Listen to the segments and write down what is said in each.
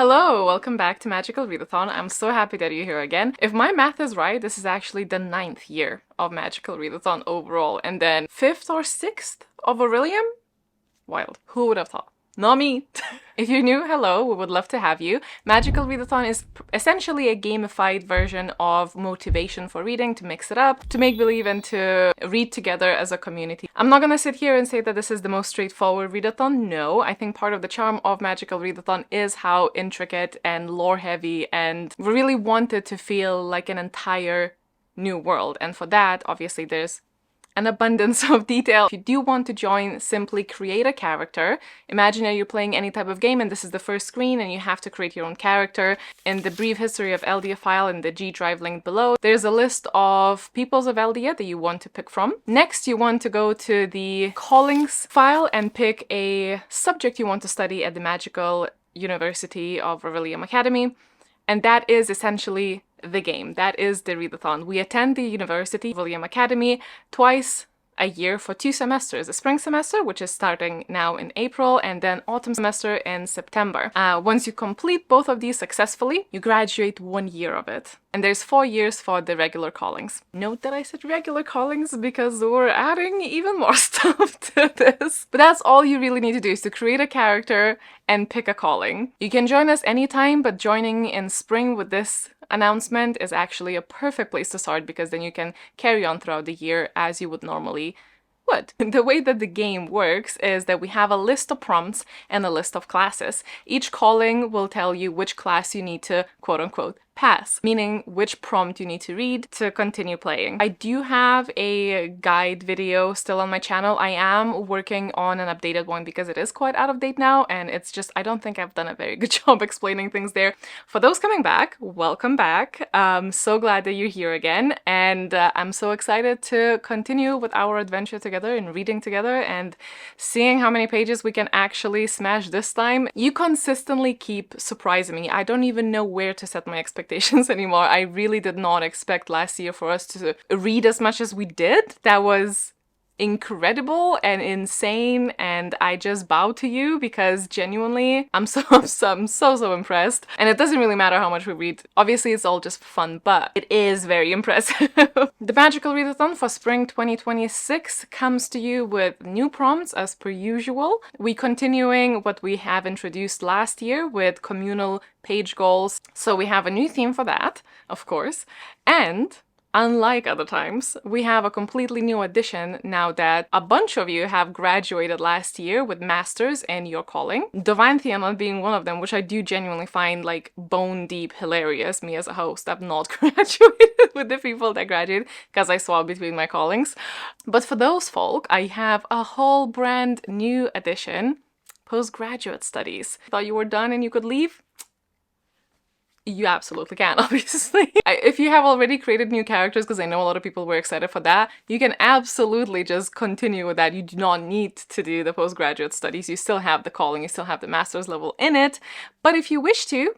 Hello, welcome back to Magical Readathon. I'm so happy that you're here again. If my math is right, this is actually the 9th year of Magical Readathon overall, and then 5th or 6th of Orilium? Wild. Who would have thought? Not me! If you're new, hello, we would love to have you. Magical Readathon is essentially a gamified version of motivation for reading, to mix it up, to make believe and to read together as a community. I'm not gonna sit here and say that this is the most straightforward readathon, no. I think part of the charm of Magical Readathon is how intricate and lore heavy, and we really want it to feel like an entire new world. And for that, obviously, there's an abundance of detail. If you do want to join, simply create a character. Imagine that you're playing any type of game and this is the first screen and you have to create your own character. In the brief history of Eldia file in the G drive linked below, there's a list of peoples of Eldia that you want to pick from. Next, you want to go to the Callings file and pick a subject you want to study at the Magical University of Orilium Academy. And that is essentially the game. That is the readathon. We attend the University of Orilium Academy twice a year for 2 semesters. A spring semester, which is starting now in April, and then autumn semester in September. Once you complete both of these successfully, you graduate 1 year of it. And there's 4 years for the regular callings. Note that I said regular callings because we're adding even more stuff to this. But that's all you really need to do, is to create a character and pick a calling. You can join us anytime, but joining in spring with this announcement is actually a perfect place to start, because then you can carry on throughout the year as you would normally would. The way that the game works is that we have a list of prompts and a list of classes. Each calling will tell you which class you need to quote-unquote pass, meaning which prompt you need to read to continue playing. I do have a guide video still on my channel. I am working on an updated one because it is quite out of date now, and it's just, I don't think I've done a very good job explaining things there. For those coming back, welcome back. I'm so glad that you're here again, and I'm so excited to continue with our adventure together and reading together and seeing how many pages we can actually smash this time. You consistently keep surprising me. I don't even know where to set my expectations anymore. I really did not expect last year for us to read as much as we did. That was incredible and insane, and I just bow to you because genuinely I'm so impressed. And it doesn't really matter how much we read. Obviously it's all just fun, but it is very impressive. The Magical Readathon for spring 2026 comes to you with new prompts as per usual. We're continuing what we have introduced last year with communal page goals. So we have a new theme for that, of course, and unlike other times, we have a completely new addition now that a bunch of you have graduated last year with masters in your calling. Divine Theon being one of them, which I do genuinely find like bone deep hilarious. Me as a host, I've not graduated with the people that graduated because I swap between my callings. But for those folk, I have a whole brand new addition, postgraduate studies. Thought you were done and you could leave? You absolutely can, obviously. If you have already created new characters, because I know a lot of people were excited for that, you can absolutely just continue with that. You do not need to do the postgraduate studies. You still have the calling, you still have the master's level in it. But if you wish to,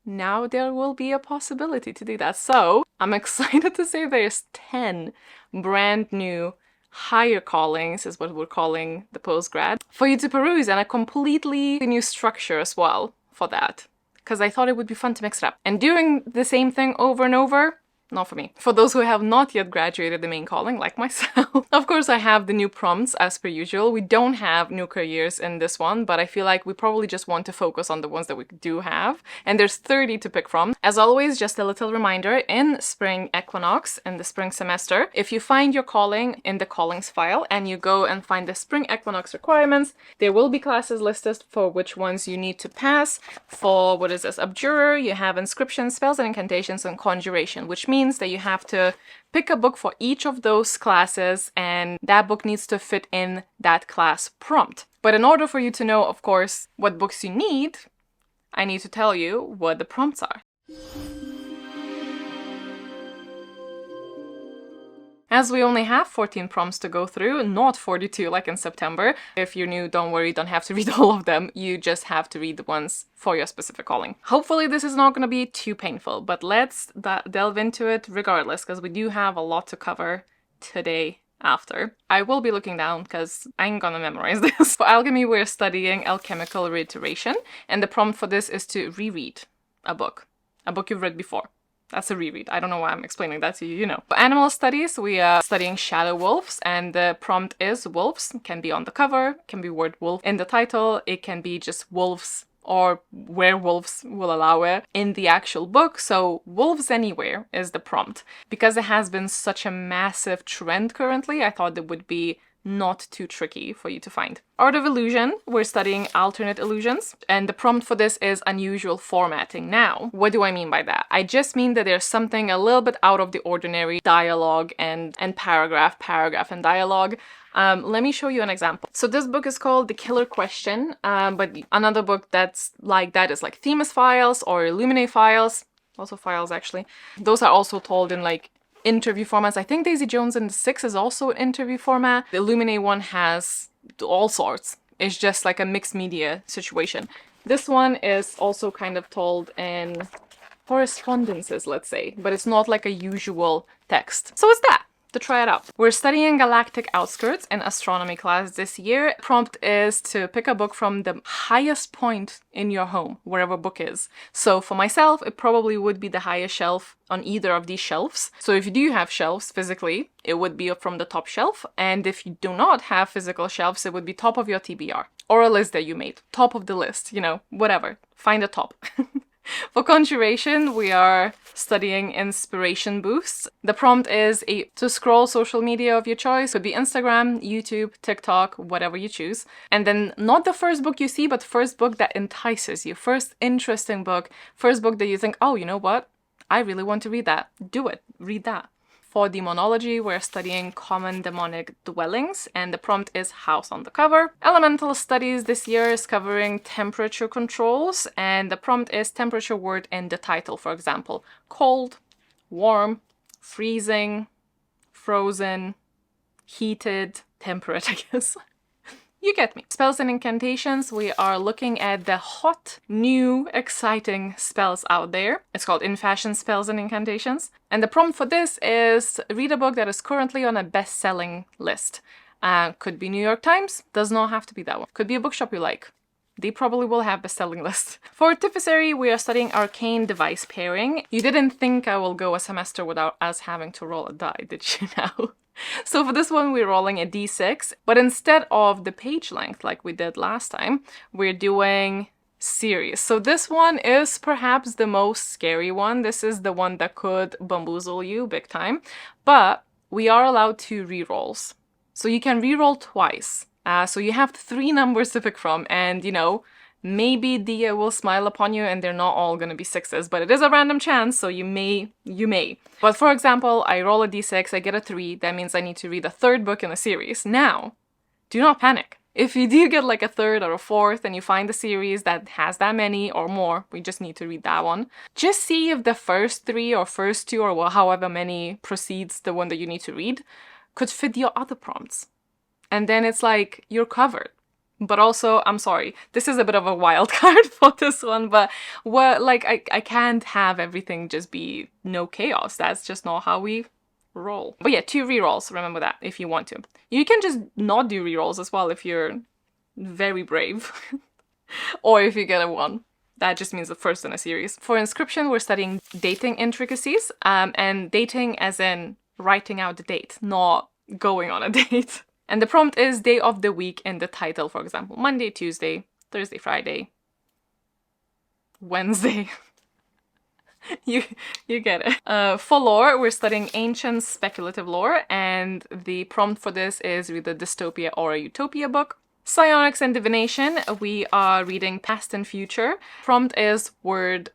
now there will be a possibility to do that. So I'm excited to say there's 10 brand new higher callings, is what we're calling the postgrad, for you to peruse, and a completely new structure as well for that, because I thought it would be fun to mix it up. And doing the same thing over and over, not for me. For those who have not yet graduated the main calling, like myself, of course I have the new prompts as per usual. We don't have new careers in this one, but I feel like we probably just want to focus on the ones that we do have. And there's 30 to pick from. As always, just a little reminder, in spring equinox, in the spring semester, if you find your calling in the callings file and you go and find the spring equinox requirements, there will be classes listed for which ones you need to pass. For, what is this, abjurer, you have inscription, spells and incantations, and conjuration, which means that you have to pick a book for each of those classes, and that book needs to fit in that class prompt. But in order for you to know, of course, what books you need, I need to tell you what the prompts are. As we only have 14 prompts to go through, not 42 like in September. If you're new, don't worry, you don't have to read all of them. You just have to read the ones for your specific calling. Hopefully this is not going to be too painful, but let's delve into it regardless, because we do have a lot to cover today after. I will be looking down because I ain't gonna memorize this. For alchemy, we're studying alchemical reiteration, and the prompt for this is to reread a book you've read before. That's a reread. I don't know why I'm explaining that to you, you know. For animal studies, we are studying shadow wolves, and the prompt is wolves. It can be on the cover, can be word wolf in the title, it can be just wolves or werewolves will allow it in the actual book. So wolves anywhere is the prompt. Because it has been such a massive trend currently, I thought it would be not too tricky for you to find. Art of Illusion, we're studying alternate illusions, and the prompt for this is unusual formatting. Now, what do I mean by that? I just mean that there's something a little bit out of the ordinary dialogue and paragraph and dialogue. Let me show you an example. So this book is called The Killer Question, but another book that's like that is like Themis Files or Illuminae Files, also files actually. Those are also told in like interview formats. I think Daisy Jones and the Six is also an interview format. The Illuminae one has all sorts. It's just like a mixed media situation. This one is also kind of told in correspondences, let's say, but it's not like a usual text. So it's that. To try it out. We're studying galactic outskirts in astronomy class this year. Prompt is to pick a book from the highest point in your home, wherever book is. So for myself, it probably would be the highest shelf on either of these shelves. So if you do have shelves physically, it would be from the top shelf. And if you do not have physical shelves, it would be top of your TBR or a list that you made. Top of the list, you know, whatever. Find a top. For conjuration, we are studying inspiration boosts. The prompt is to scroll social media of your choice. Could be Instagram, YouTube, TikTok, whatever you choose. And then not the first book you see, but first book that entices you. First interesting book. First book that you think, oh, you know what? I really want to read that. Do it. Read that. For demonology, we're studying common demonic dwellings, and the prompt is house on the cover. Elemental studies this year is covering temperature controls, and the prompt is temperature word in the title, for example. Cold, warm, freezing, frozen, heated, temperate, I guess. You get me. Spells and incantations, we are looking at the hot, new, exciting spells out there. It's called In Fashion Spells and Incantations. And the prompt for this is read a book that is currently on a best-selling list. Could be New York Times, does not have to be that one. Could be a bookshop you like. They probably will have best-selling lists. For Artificery, we are studying arcane device pairing. You didn't think I will go a semester without us having to roll a die, did you now? So for this one, we're rolling a d6, but instead of the page length like we did last time, we're doing series. So this one is perhaps the most scary one. This is the one that could bamboozle you big time, but we are allowed 2 rerolls. So you can reroll twice. So you have 3 numbers to pick from, and you know, maybe Dia will smile upon you and they're not all gonna be 6s, but it is a random chance, so you may. But for example, I roll a d6, I get a 3, that means I need to read a 3rd book in a series. Now, do not panic. If you do get like a 3rd or a 4th and you find a series that has that many or more, we just need to read that one. Just see if the first 3 or first 2 or however many precedes the one that you need to read could fit your other prompts. And then it's like, you're covered. But also, I'm sorry, this is a bit of a wild card for this one, but I can't have everything just be no chaos. That's just not how we roll. But yeah, 2 rerolls, remember that, if you want to. You can just not do rerolls as well if you're very brave. Or if you get a 1. That just means the first in a series. For Inscription, we're studying dating intricacies, and dating as in writing out the date, not going on a date. And the prompt is day of the week in the title, for example, Monday, Tuesday, Thursday, Friday, Wednesday. You get it. For lore, we're studying ancient speculative lore, and the prompt for this is read a dystopia or a utopia book. Psionics and divination, we are reading past and future. Prompt is word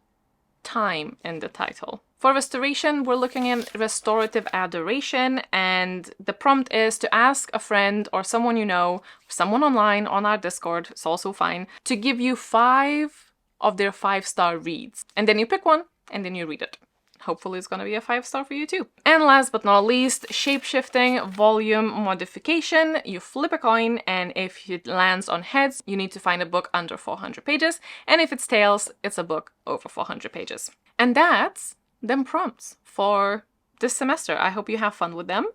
time in the title. For restoration, we're looking at restorative adoration, and the prompt is to ask a friend or someone you know, someone online on our Discord, it's also fine, to give you 5 of their 5-star reads. And then you pick one, and then you read it. Hopefully it's gonna be a 5-star for you too. And last but not least, shapeshifting volume modification. You flip a coin, and if it lands on heads, you need to find a book under 400 pages. And if it's tails, it's a book over 400 pages. And that's them prompts for this semester. I hope you have fun with them.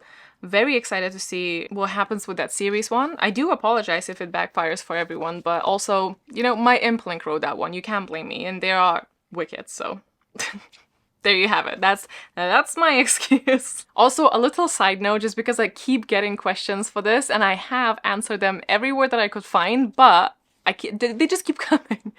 Very excited to see what happens with that series one. I do apologize if it backfires for everyone, but also, you know, my imp link wrote that one. You can't blame me, and they are wicked, so... There you have it. That's my excuse. Also, a little side note, just because I keep getting questions for this, and I have answered them everywhere that I could find, but they just keep coming.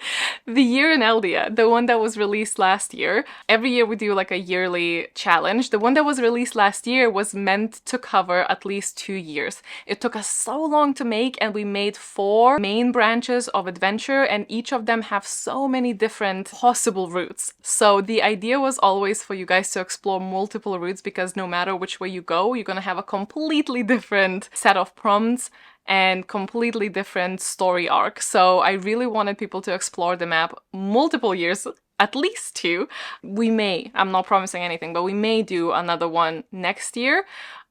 The Year in Eldia, the one that was released last year. Every year we do like a yearly challenge. The one that was released last year was meant to cover at least 2 years. It took us so long to make, and we made 4 main branches of adventure, and each of them have so many different possible routes. So the idea was always for you guys to explore multiple routes, because no matter which way you go, you're gonna have a completely different set of prompts and completely different story arc. So I really wanted people to explore the map multiple years, at least 2. We may, I'm not promising anything, but we may do another one next year.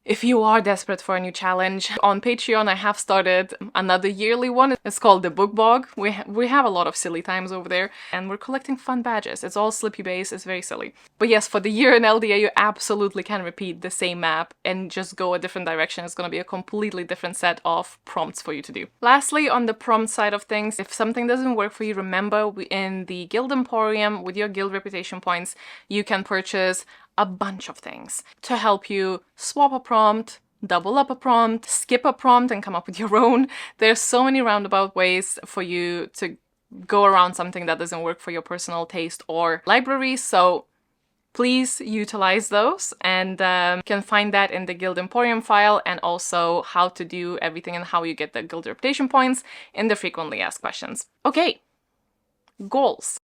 If you are desperate for a new challenge, on Patreon I have started another yearly one. It's called the Book Bog. We have a lot of silly times over there, and we're collecting fun badges. It's all Slippy based, it's very silly. But yes, for the Year in LDA, you absolutely can repeat the same map and just go a different direction. It's going to be a completely different set of prompts for you to do. Lastly, on the prompt side of things, if something doesn't work for you, remember in the Guild Emporium, with your guild reputation points, you can purchase a bunch of things to help you swap a prompt, double up a prompt, skip a prompt and come up with your own. There's so many roundabout ways for you to go around something that doesn't work for your personal taste or library, so please utilize those, and you can find that in the Guild Emporium file, and also how to do everything and how you get the guild reputation points in the frequently asked questions. Okay, goals.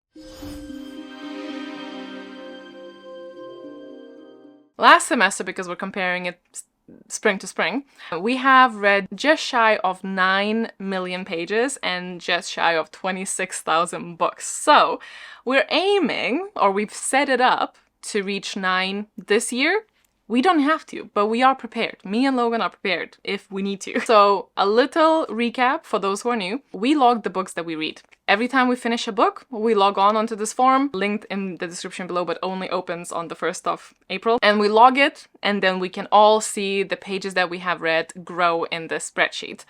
Last semester, because we're comparing it spring to spring, we have read just shy of 9 million pages and just shy of 26,000 books. So we're aiming, or we've set it up, to reach 9 this year. We don't have to, but we are prepared. Me and Logan are prepared if we need to. So a little recap for those who are new. We log the books that we read. Every time we finish a book, we log on onto this form, linked in the description below, but only opens on the 1st of April. And we log it, and then we can all see the pages that we have read grow in this spreadsheet.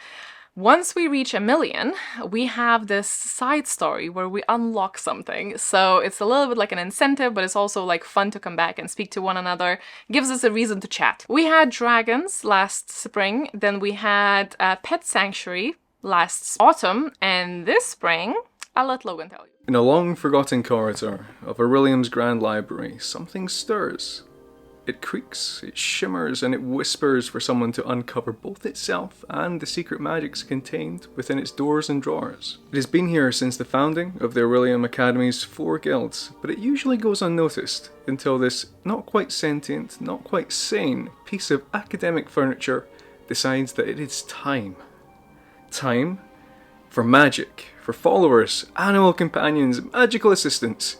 Once we reach 1 million, we have this side story where we unlock something. So it's a little bit like an incentive, but it's also like fun to come back and speak to one another. Gives us a reason to chat. We had dragons last spring, then we had Pet Sanctuary last autumn, and this spring, I'll let Logan tell you. In a long forgotten corridor of Orilium's grand library, something stirs. It creaks, it shimmers, and it whispers for someone to uncover both itself and the secret magics contained within its doors and drawers. It has been here since the founding of the Orilium Academy's 4 guilds, but it usually goes unnoticed until this not quite sentient, not quite sane piece of academic furniture decides that it is time. Time for magic, for followers, animal companions, magical assistants,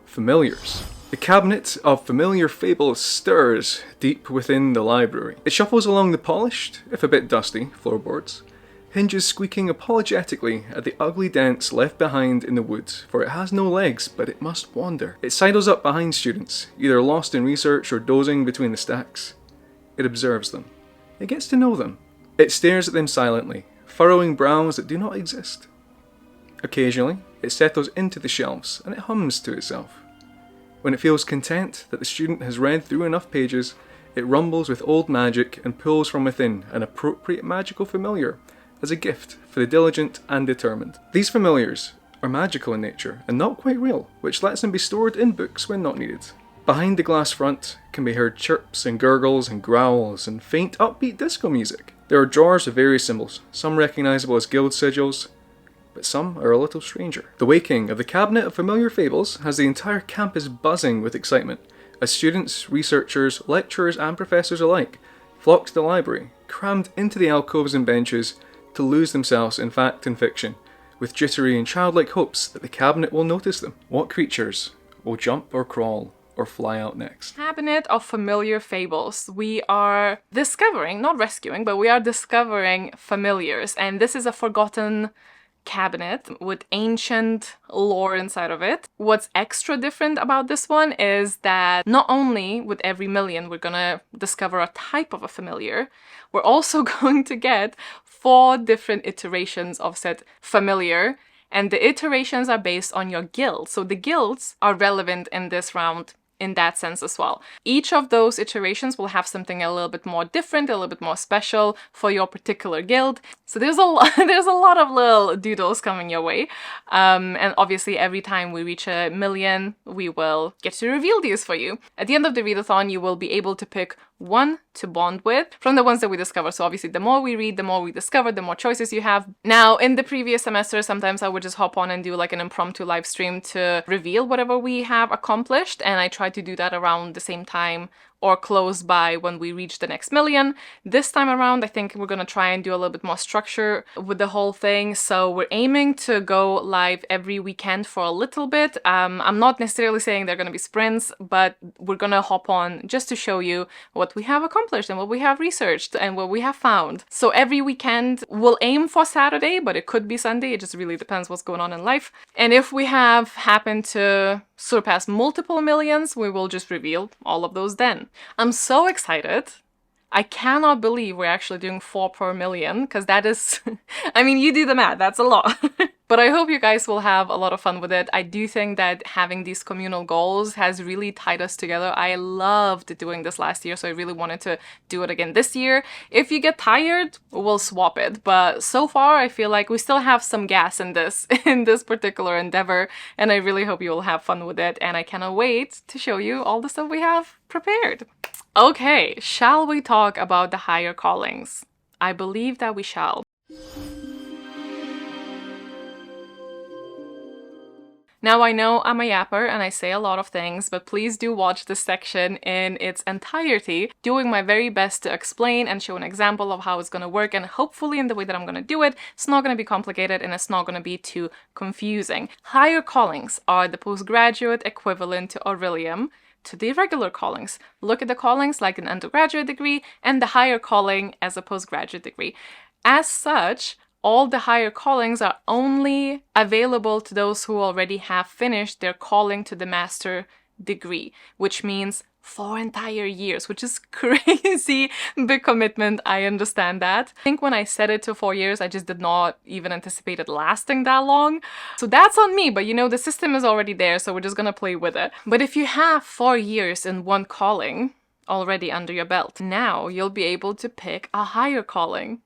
familiars. The cabinet of familiar fables stirs deep within the library. It shuffles along the polished, if a bit dusty, floorboards, hinges squeaking apologetically at the ugly dents left behind in the wood, for it has no legs, but it must wander. It sidles up behind students, either lost in research or dozing between the stacks. It observes them. It gets to know them. It stares at them silently, furrowing brows that do not exist. Occasionally, it settles into the shelves, and it hums to itself. When it feels content that the student has read through enough pages, it rumbles with old magic and pulls from within an appropriate magical familiar as a gift for the diligent and determined. These familiars are magical in nature and not quite real, which lets them be stored in books when not needed. Behind the glass front can be heard chirps and gurgles and growls and faint upbeat disco music. There are drawers of various symbols, some recognisable as guild sigils, but some are a little stranger. The waking of the Cabinet of Familiar Fables has the entire campus buzzing with excitement, as students, researchers, lecturers and professors alike flock to the library, crammed into the alcoves and benches to lose themselves in fact and fiction, with jittery and childlike hopes that the cabinet will notice them. What creatures will jump or crawl or fly out next? Cabinet of Familiar Fables. We are discovering, not rescuing, but we are discovering familiars, and this is a forgotten cabinet with ancient lore inside of it. What's extra different about this one is that not only with every million we're gonna discover a type of a familiar, we're also going to get 4 different iterations of said familiar, and the iterations are based on your guild. So the guilds are relevant in this round in that sense as well. Each of those iterations will have something a little bit more different, a little bit more special for your particular guild. So there's a lot of little doodles coming your way. And obviously every time we reach 1 million, we will get to reveal these for you. At the end of the readathon, you will be able to pick 1 to bond with from the ones that we discover. So obviously the more we read, the more we discover, the more choices you have. Now, in the previous semester, sometimes I would just hop on and do like an impromptu live stream to reveal whatever we have accomplished, and I try to do that around the same time or close by when we reach the next million. This time around, I think we're gonna try and do a little bit more structure with the whole thing. So we're aiming to go live every weekend for a little bit. I'm not necessarily saying they're gonna be sprints, but we're gonna hop on just to show you what we have accomplished and what we have researched and what we have found. So every weekend we'll aim for Saturday, but it could be Sunday. It just really depends what's going on in life. And if we have happened to surpass multiple millions, we will just reveal all of those then. I'm so excited. I cannot believe we're actually doing 4 per million, because that is, I mean, you do the math, that's a lot. But I hope you guys will have a lot of fun with it. I do think that having these communal goals has really tied us together. I loved doing this last year, so I really wanted to do it again this year. If you get tired, we'll swap it. But so far, I feel like we still have some gas in this particular endeavor, and I really hope you will have fun with it. And I cannot wait to show you all the stuff we have prepared. Okay, shall we talk about the higher callings? I believe that we shall. Now, I know I'm a yapper and I say a lot of things, but please do watch this section in its entirety, doing my very best to explain and show an example of how it's going to work, and hopefully in the way that I'm going to do it, it's not going to be complicated and it's not going to be too confusing. Higher callings are the postgraduate equivalent to Orilium, to the regular callings. Look at the callings like an undergraduate degree and the higher calling as a postgraduate degree. As such, all the higher callings are only available to those who already have finished their calling to the master degree, which means 4 entire years, which is crazy big commitment. I understand that. I think when I set it to 4 years, I just did not even anticipate it lasting that long. So that's on me, but you know, the system is already there, so we're just gonna play with it. But if you have 4 years in one calling already under your belt, now you'll be able to pick a higher calling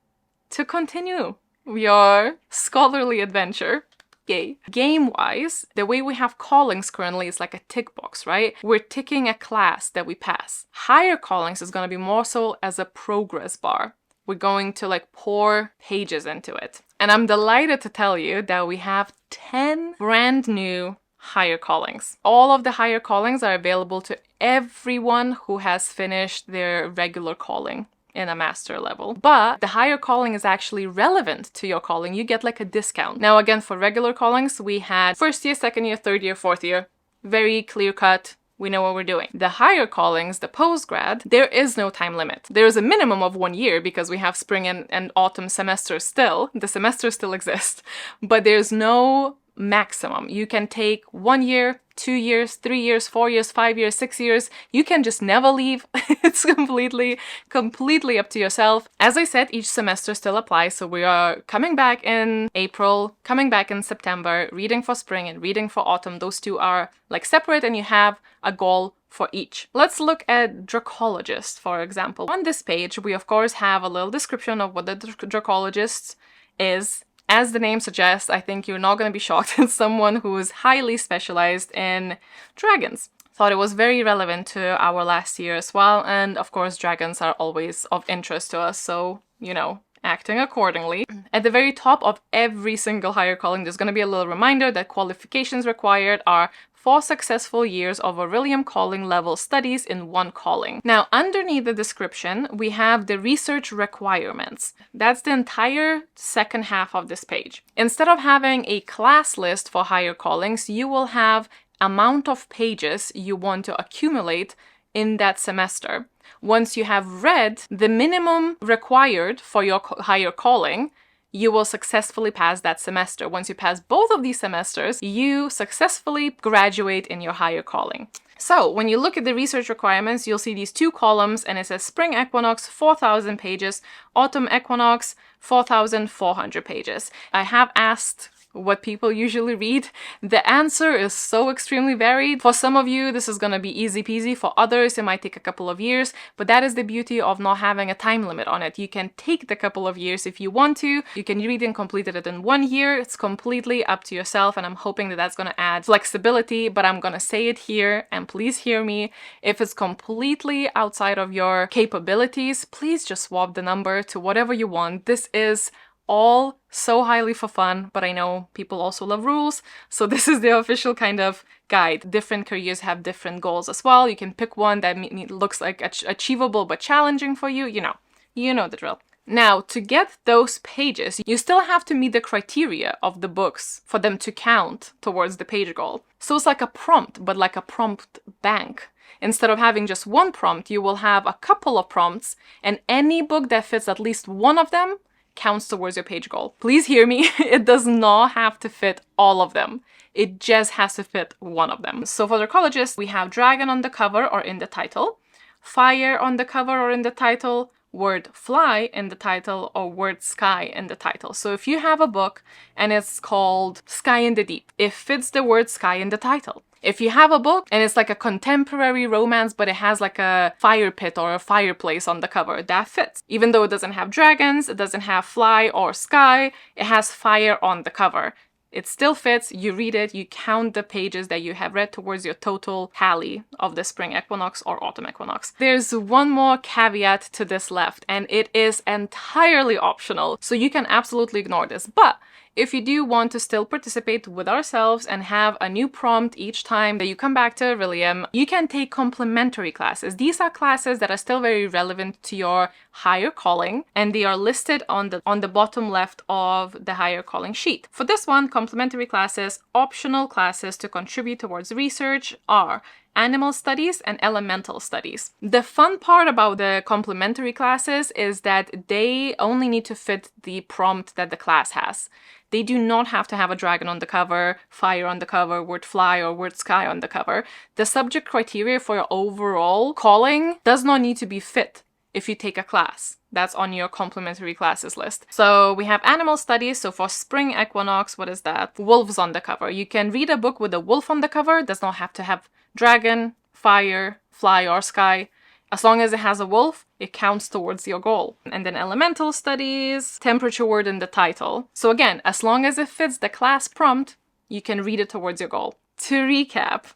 to continue your scholarly adventure. Yay. Game-wise, the way we have callings currently is like a tick box, right? We're ticking a class that we pass. Higher callings is going to be more so as a progress bar. We're going to like pour pages into it. And I'm delighted to tell you that we have 10 brand new higher callings. All of the higher callings are available to everyone who has finished their regular calling in a master level. But the higher calling is actually relevant to your calling. You get like a discount. Now again, for regular callings, we had first year, second year, third year, fourth year. Very clear cut. We know what we're doing. The higher callings, the postgrad, there is no time limit. There is a minimum of 1 year because we have spring and autumn semesters still. The semesters still exist, but there's no maximum. You can take 1 year, 2 years, 3 years, 4 years, 5 years, 6 years. You can just never leave. It's completely up to yourself. As I said, each semester still applies. So we are coming back in April, coming back in September, reading for spring and reading for autumn. Those two are like separate and you have a goal for each. Let's look at Dracologist, for example. On this page, we of course have a little description of what the Dracologist is. As the name suggests, I think you're not going to be shocked at someone who is highly specialized in dragons. Thought it was very relevant to our last year as well, and of course dragons are always of interest to us, so, you know, acting accordingly. At the very top of every single higher calling, there's going to be a little reminder that qualifications required are 4 successful years of Orilium calling level studies in one calling. Now, underneath the description, we have the research requirements. That's the entire second half of this page. Instead of having a class list for higher callings, you will have amount of pages you want to accumulate in that semester. Once you have read the minimum required for your higher calling, you will successfully pass that semester. Once you pass both of these semesters, you successfully graduate in your higher calling. So when you look at the research requirements, you'll see these 2 columns, and it says Spring Equinox, 4,000 pages, Autumn Equinox, 4,400 pages. I have asked what people usually read. The answer is so extremely varied. For some of you, this is gonna be easy peasy. For others, it might take a couple of years, but that is the beauty of not having a time limit on it. You can take the couple of years if you want to. You can read and complete it in 1 year. It's completely up to yourself, and I'm hoping that that's gonna add flexibility, but I'm gonna say it here, and please hear me. If it's completely outside of your capabilities, please just swap the number to whatever you want. This is all so highly for fun, but I know people also love rules, so this is the official kind of guide. Different careers have different goals as well. You can pick one that looks like achievable but challenging for you. You know the drill. Now, to get those pages, you still have to meet the criteria of the books for them to count towards the page goal. So it's like a prompt, but like a prompt bank. Instead of having just one prompt, you will have a couple of prompts, and any book that fits at least one of them counts towards your page goal. Please hear me, it does not have to fit all of them. It just has to fit one of them. So for the colleges, we have dragon on the cover or in the title, fire on the cover or in the title, word fly in the title, or word sky in the title. So if you have a book and it's called Sky in the Deep, it fits the word sky in the title. If you have a book and it's like a contemporary romance, but it has like a fire pit or a fireplace on the cover, that fits. Even though it doesn't have dragons, it doesn't have fly or sky, it has fire on the cover. It still fits, you read it, you count the pages that you have read towards your total tally of the spring equinox or autumn equinox. There's one more caveat to this left, and it is entirely optional, so you can absolutely ignore this. But if you do want to still participate with ourselves and have a new prompt each time that you come back to Orilium, you can take complementary classes. These are classes that are still very relevant to your higher calling, and they are listed on the bottom left of the higher calling sheet. For this one, complementary classes, optional classes to contribute towards research are Animal Studies and Elemental Studies. The fun part about the complementary classes is that they only need to fit the prompt that the class has. They do not have to have a dragon on the cover, fire on the cover, word fly or word sky on the cover. The subject criteria for your overall calling does not need to be fit if you take a class. That's on your complementary classes list. So we have Animal Studies. So for Spring Equinox, what is that? Wolves on the cover. You can read a book with a wolf on the cover. It does not have to have dragon, fire, fly, or sky. As long as it has a wolf, it counts towards your goal. And then Elemental Studies, temperature word in the title. So again, as long as it fits the class prompt, you can read it towards your goal. To recap,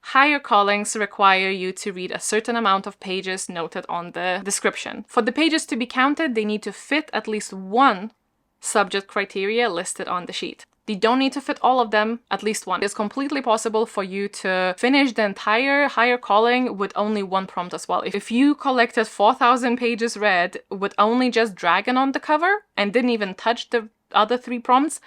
higher callings require you to read a certain amount of pages noted on the description. For the pages to be counted, they need to fit at least one subject criteria listed on the sheet. They don't need to fit all of them, at least one. It's completely possible for you to finish the entire higher calling with only one prompt as well. If you collected 4,000 pages read with only just dragon on the cover and didn't even touch the other 3 prompts,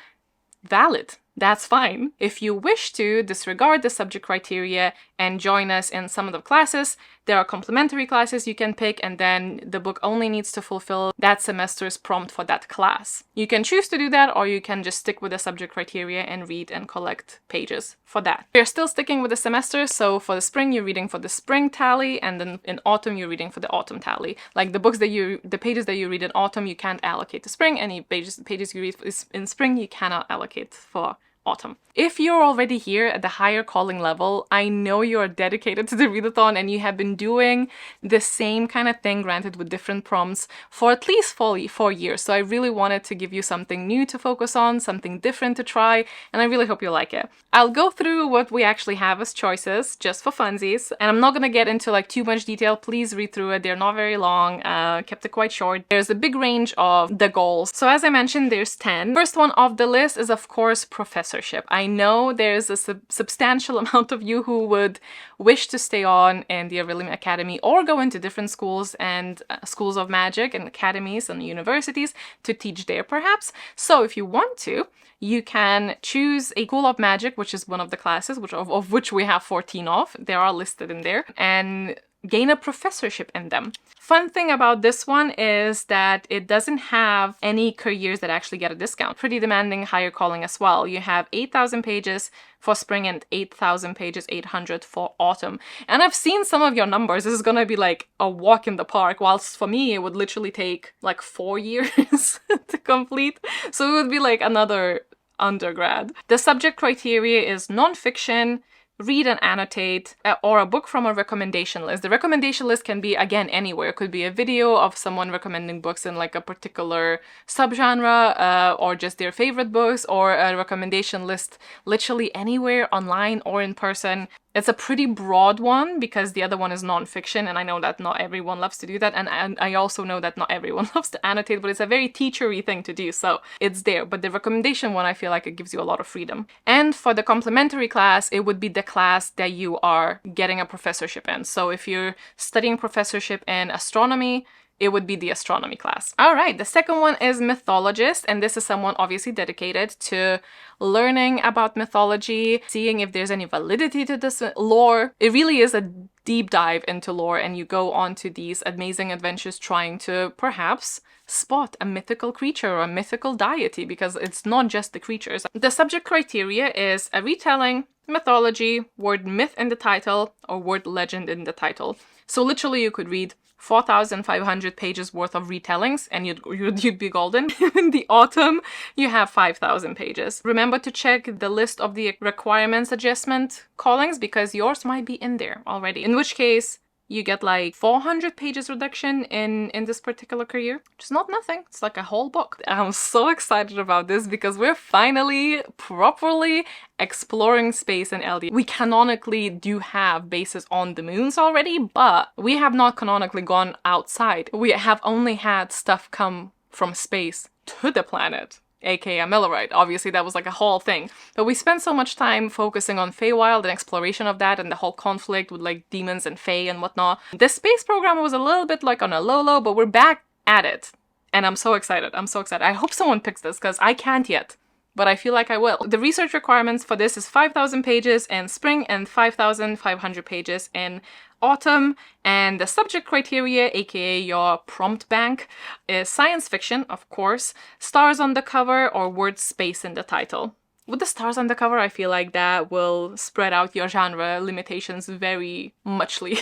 valid. That's fine. If you wish to disregard the subject criteria and join us in some of the classes, there are complementary classes you can pick, and then the book only needs to fulfill that semester's prompt for that class. You can choose to do that, or you can just stick with the subject criteria and read and collect pages for that. We're still sticking with the semester, so for the spring you're reading for the spring tally, and then in autumn you're reading for the autumn tally. Like the pages that you read in autumn you can't allocate to spring, any pages you read in spring you cannot allocate for autumn. If you're already here at the higher calling level, I know you're dedicated to the readathon and you have been doing the same kind of thing, granted with different prompts, for at least 4 years. So I really wanted to give you something new to focus on, something different to try, and I really hope you like it. I'll go through what we actually have as choices, just for funsies, and I'm not gonna get into like too much detail. Please read through it. They're not very long, kept it quite short. There's a big range of the goals. So as I mentioned, there's 10. First one off the list is of course professorship. I know there's a substantial amount of you who would wish to stay on in the Orilium Academy or go into different schools and schools of magic and academies and universities to teach there perhaps. So if you want to, you can choose a School of Magic, which is one of the classes, of which we have 14 of. They are listed in there. And gain a professorship in them. Fun thing about this one is that it doesn't have any careers that actually get a discount. Pretty demanding higher calling as well. You have 8,000 pages for spring and 8,000 pages, 800 for autumn. And I've seen some of your numbers. This is gonna be like a walk in the park, whilst for me it would literally take like 4 years to complete. So it would be like another undergrad. The subject criteria is non-fiction, read and annotate, or a book from a recommendation list. The recommendation list can be, again, anywhere. It could be a video of someone recommending books in like a particular subgenre, or just their favorite books, or a recommendation list literally anywhere, online or in person. It's a pretty broad one because the other one is non-fiction, and I know that not everyone loves to do that, and I also know that not everyone loves to annotate, but it's a very teachery thing to do, so it's there. But the recommendation one, I feel like it gives you a lot of freedom. And for the complementary class, it would be the class that you are getting a professorship in. So if you're studying professorship in astronomy, it would be the astronomy class. All right, the second one is mythologist, and this is someone obviously dedicated to learning about mythology, seeing if there's any validity to this lore. It really is a deep dive into lore, and you go on to these amazing adventures trying to perhaps spot a mythical creature or a mythical deity, because it's not just the creatures. The subject criteria is a retelling, mythology, word myth in the title, or word legend in the title. So literally you could read 4,500 pages worth of retellings and you'd be golden. In the autumn, you have 5,000 pages. Remember to check the list of the requirements adjustment callings because yours might be in there already. In which case, you get like 400 pages reduction in this particular career, which is not nothing. It's like a whole book. I'm so excited about this because we're finally properly exploring space in LD. We canonically do have bases on the moons already, but we have not canonically gone outside. We have only had stuff come from space to the planet, aka Millerite. Obviously that was like a whole thing. But we spent so much time focusing on Feywild and exploration of that and the whole conflict with like demons and Fey and whatnot. The space program was a little bit like on a low, but we're back at it. And I'm so excited. I'm so excited. I hope someone picks this because I can't yet, but I feel like I will. The research requirements for this is 5,000 pages in spring and 5,500 pages in autumn, and the subject criteria, aka your prompt bank, is science fiction, of course, stars on the cover, or word space in the title. With the stars on the cover, I feel like that will spread out your genre limitations very muchly.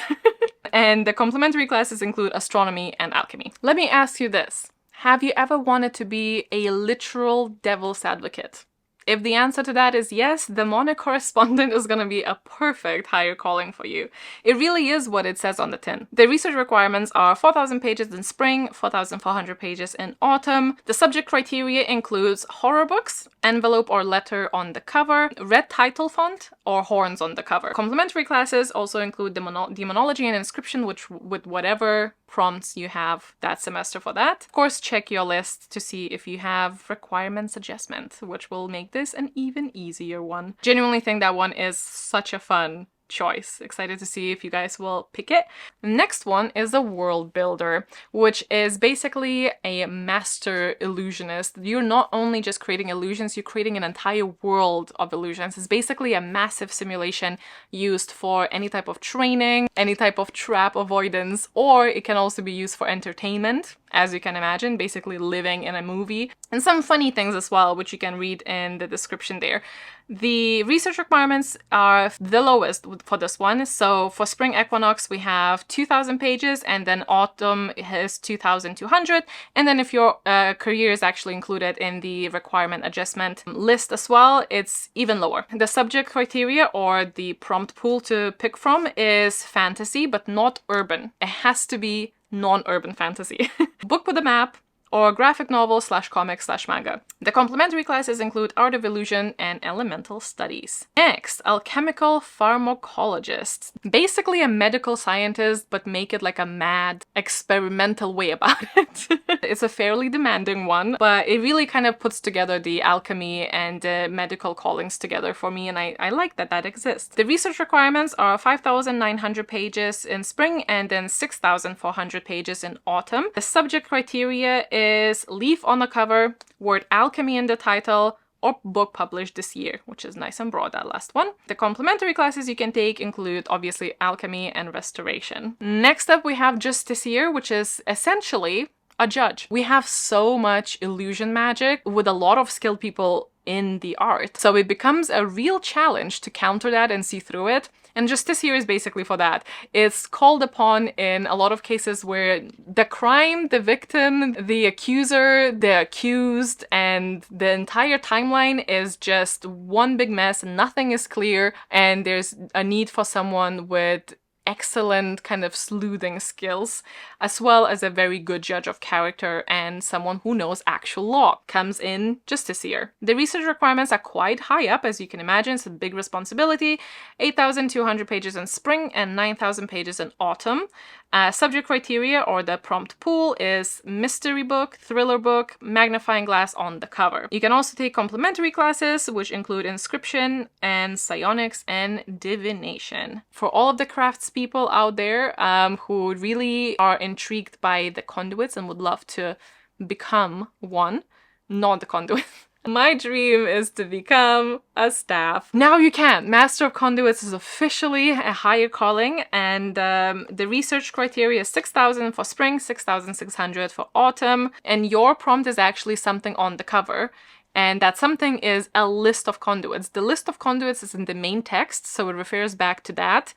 And the complementary classes include astronomy and alchemy. Let me ask you this. Have you ever wanted to be a literal devil's advocate? If the answer to that is yes, the Demonic Correspondent is going to be a perfect higher calling for you. It really is what it says on the tin. The research requirements are 4,000 pages in spring, 4,400 pages in autumn. The subject criteria includes horror books, envelope or letter on the cover, red title font, or horns on the cover. Complementary classes also include demonology and inscription, which with whatever prompts you have that semester for that. Of course, check your list to see if you have requirements adjustment, which will make this an even easier one. Genuinely think that one is such a fun choice. Excited to see if you guys will pick it. The next one is a world builder, which is basically a master illusionist. You're not only just creating illusions, you're creating an entire world of illusions. It's basically a massive simulation used for any type of training, any type of trap avoidance, or it can also be used for entertainment, as you can imagine, basically living in a movie. And some funny things as well, which you can read in the description there. The research requirements are the lowest for this one. So for spring equinox, we have 2,000 pages, and then autumn is 2,200. And then if your career is actually included in the requirement adjustment list as well, it's even lower. The subject criteria, or the prompt pool to pick from, is fantasy, but not urban. It has to be non-urban fantasy. Book with a map, or graphic novel / comic / manga. The complementary classes include Art of Illusion and Elemental Studies. Next, alchemical pharmacologist. Basically a medical scientist, but make it like a mad experimental way about it. It's a fairly demanding one, but it really kind of puts together the alchemy and the medical callings together for me, and I like that that exists. The research requirements are 5,900 pages in spring and then 6,400 pages in autumn. The subject criteria is leaf on the cover, word alchemy in the title, or book published this year, which is nice and broad, that last one. The complementary classes you can take include obviously alchemy and restoration. Next up we have justiciar, which is essentially a judge. We have so much illusion magic with a lot of skilled people in the art, so it becomes a real challenge to counter that and see through it. And justiciar is basically for that. It's called upon in a lot of cases where the crime, the victim, the accuser, the accused, and the entire timeline is just one big mess, nothing is clear, and there's a need for someone with excellent kind of sleuthing skills, as well as a very good judge of character and someone who knows actual law, comes in justiciar. The research requirements are quite high up, as you can imagine. It's a big responsibility. 8,200 pages in spring and 9,000 pages in autumn. Subject criteria, or the prompt pool, is mystery book, thriller book, magnifying glass on the cover. You can also take complementary classes, which include inscription and psionics and divination. For all of the crafts people out there who really are intrigued by the conduits and would love to become one, not the conduit. My dream is to become a staff. Now you can. Master of Conduits is officially a higher calling, and the research criteria is 6,000 for spring, 6,600 for autumn, and your prompt is actually something on the cover. And that something is a list of conduits. The list of conduits is in the main text, so it refers back to that.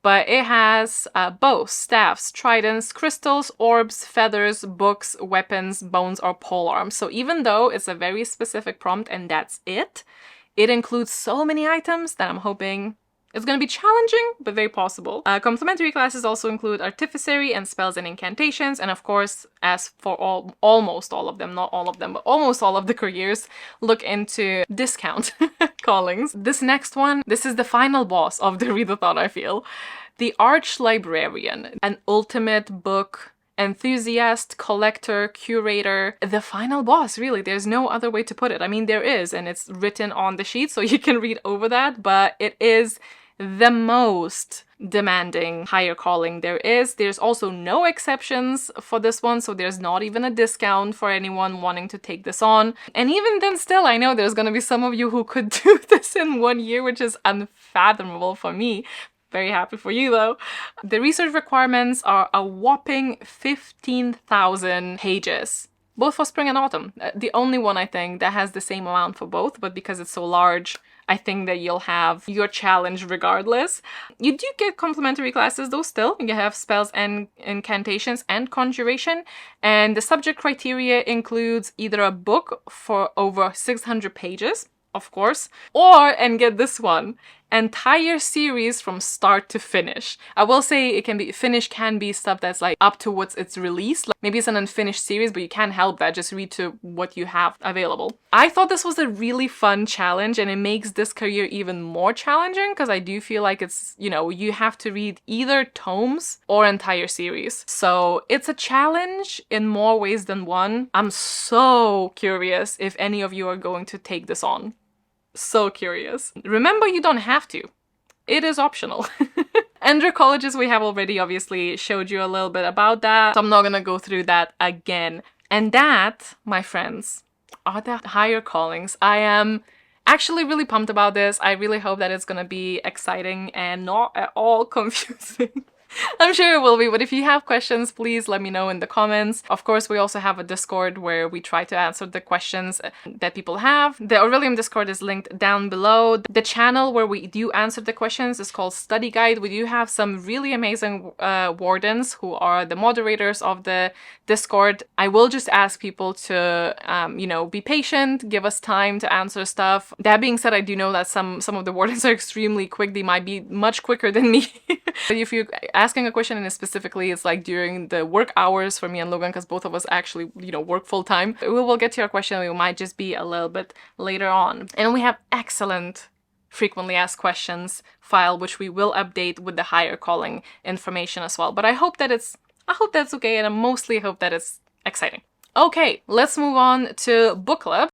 But it has bows, staffs, tridents, crystals, orbs, feathers, books, weapons, bones, or polearms. So even though it's a very specific prompt and that's it includes so many items that I'm hoping it's going to be challenging, but very possible. Complementary classes also include artificery and spells and incantations, and of course, as for almost all of them, not all of them, but almost all of the careers, look into discount callings. This next one, this is the final boss of the readathon, I feel. The Arch Librarian, an ultimate book enthusiast, collector, curator, the final boss, really. There's no other way to put it. I mean, there is, and it's written on the sheet, so you can read over that, but it is the most demanding higher calling there is. There's also no exceptions for this one, so there's not even a discount for anyone wanting to take this on. And even then still, I know there's gonna be some of you who could do this in 1 year, which is unfathomable for me. Very happy for you though. The research requirements are a whopping 15,000 pages, both for spring and autumn. The only one I think that has the same amount for both, but because it's so large, I think that you'll have your challenge regardless. You do get complementary classes though still. You have spells and incantations and conjuration. And the subject criteria includes either a book for over 600 pages, of course, or, and get this one, entire series from start to finish. I will say it can be can be stuff that's like up towards its release. Like maybe it's an unfinished series, but you can't help that. Just read to what you have available. I thought this was a really fun challenge, and it makes this career even more challenging because I do feel like it's, you know, you have to read either tomes or entire series. So it's a challenge in more ways than one. I'm so curious if any of you are going to take this on. So curious. Remember, you don't have to. It is optional. Ender colleges, we have already obviously showed you a little bit about that, so I'm not gonna go through that again. And that, my friends, are the higher callings. I am actually really pumped about this. I really hope that it's gonna be exciting and not at all confusing. I'm sure it will be, but if you have questions, please let me know in the comments. Of course, we also have a Discord where we try to answer the questions that people have. The Orilium Discord is linked down below. The channel where we do answer the questions is called Study Guide. We do have some really amazing wardens who are the moderators of the Discord. I will just ask people to, you know, be patient, give us time to answer stuff. That being said, I do know that some of the wardens are extremely quick. They might be much quicker than me. If you're asking a question and specifically it's like during the work hours for me and Logan, because both of us actually, you know, work full time, we will get to your question. We might just be a little bit later on. And we have excellent frequently asked questions file, which we will update with the higher calling information as well. But I hope that's okay, and I mostly hope that it's exciting. Okay, let's move on to book club.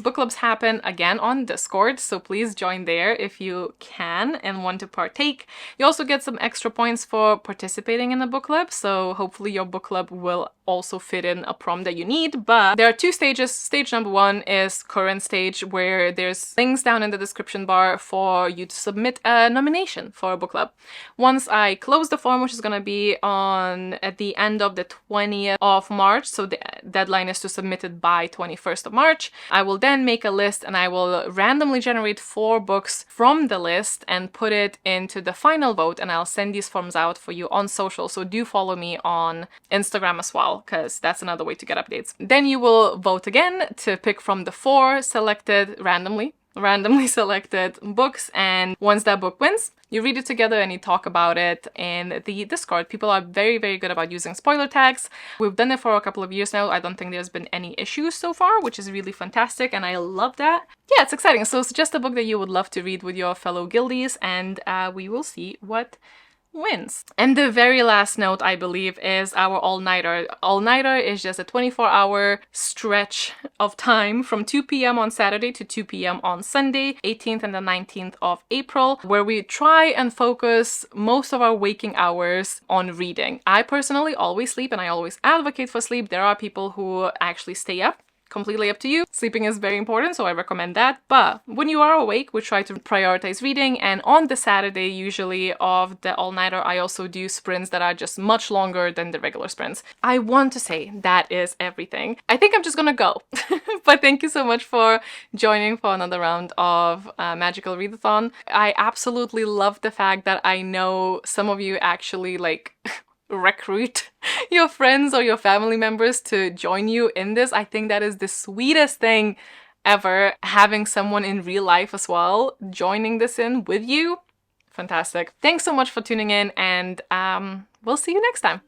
Book clubs happen again on Discord, so please join there if you can and want to partake. You also get some extra points for participating in a book club, so hopefully your book club will also fit in a prompt that you need. But there are 2 stages. Stage number 1 is current stage, where there's links down in the description bar for you to submit a nomination for a book club. Once I close the form, which is gonna be on at the end of the 20th of March, so the deadline is to submit it by 21st of March, I will then make a list and I will randomly generate 4 books from the list and put it into the final vote, and I'll send these forms out for you on social, so do follow me on Instagram as well, because that's another way to get updates. Then you will vote again to pick from the 4 selected randomly selected books, and once that book wins, you read it together and you talk about it in the Discord. People are very, very good about using spoiler tags. We've done it for a couple of years now. I don't think there's been any issues so far, which is really fantastic, and I love that. Yeah, it's exciting. So suggest a book that you would love to read with your fellow guildies, and we will see what wins. And the very last note, I believe, is our all-nighter. All-nighter is just a 24-hour stretch of time from 2 p.m. on Saturday to 2 p.m. on Sunday, 18th and the 19th of April, where we try and focus most of our waking hours on reading. I personally always sleep, and I always advocate for sleep. There are people who actually stay up. Completely up to you. Sleeping is very important, so I recommend that. But when you are awake, we try to prioritize reading, and on the Saturday usually of the all-nighter, I also do sprints that are just much longer than the regular sprints. I want to say that is everything. I think I'm just gonna go. But thank you so much for joining for another round of Magical Readathon. I absolutely love the fact that I know some of you actually like recruit your friends or your family members to join you in this. I think that is the sweetest thing ever, having someone in real life as well joining this in with you. Fantastic. Thanks so much for tuning in, and we'll see you next time.